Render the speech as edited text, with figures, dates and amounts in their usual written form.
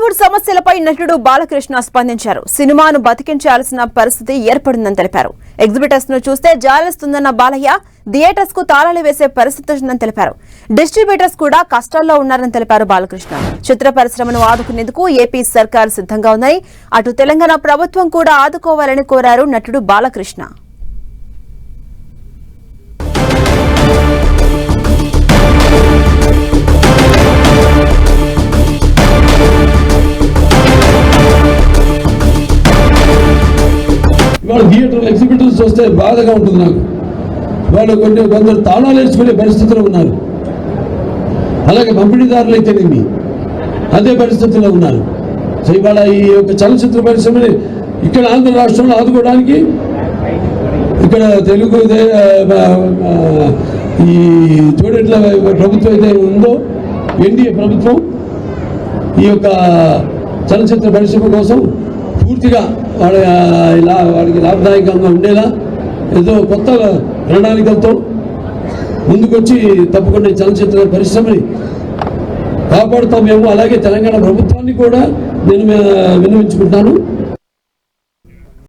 టాలీవుడ్ సమస్యలపై నటుడు బాలకృష్ణ స్పందించారు. సినిమాను బతికించాల్సిన పరిస్థితి ఏర్పడిందని తెలిపారు. ఎగ్జిబిటర్స్ ను చూస్తే జాలేస్తుందన్న బాలయ్య థియేటర్స్ కు తాళాలు వేసే పరిస్థితి ఉందని తెలిపారు. డిస్ట్రిబ్యూటర్స్ కూడా కష్టాల్లో ఉన్నారని తెలిపారు బాలకృష్ణ. చిత్ర పరిశ్రమను ఆదుకునేందుకు ఏపీ సర్కార్ సిద్ధంగా ఉందని, అటు తెలంగాణ ప్రభుత్వం కూడా ఆదుకోవాలని కోరారు నటుడు బాలకృష్ణ. ఇవాళ థియేటర్ ఎగ్జిబిటర్స్ వస్తే బాధగా ఉంటుంది నాకు. వాళ్ళు కొందరు తాళాలు వేసుకునే పరిస్థితిలో ఉన్నారు. అలాగే పంపిణీదారులు అయితేనేమి అదే పరిస్థితిలో ఉన్నారు. సో ఇవాళ ఈ యొక్క చలనచిత్ర పరిశ్రమని ఇక్కడ ఆంధ్ర రాష్ట్రంలో ఆదుకోవడానికి ఇక్కడ తెలుగు ఈ జోడెట్ల ప్రభుత్వం అయితే ఉందో ఎన్డీఏ ప్రభుత్వం ఈ యొక్క చలనచిత్ర పరిశ్రమ కోసం పూర్తిగా వాడికి లాభదాయకంగా ఉండేలా ఏదో కొత్త ప్రణాళికలతో ముందుకొచ్చి తప్పకుండా చలనచిత్ర పరిశ్రమని కాపాడుతామేమో. అలాగే తెలంగాణ ప్రభుత్వాన్ని కూడా నేను విన్నవించుకుంటాను.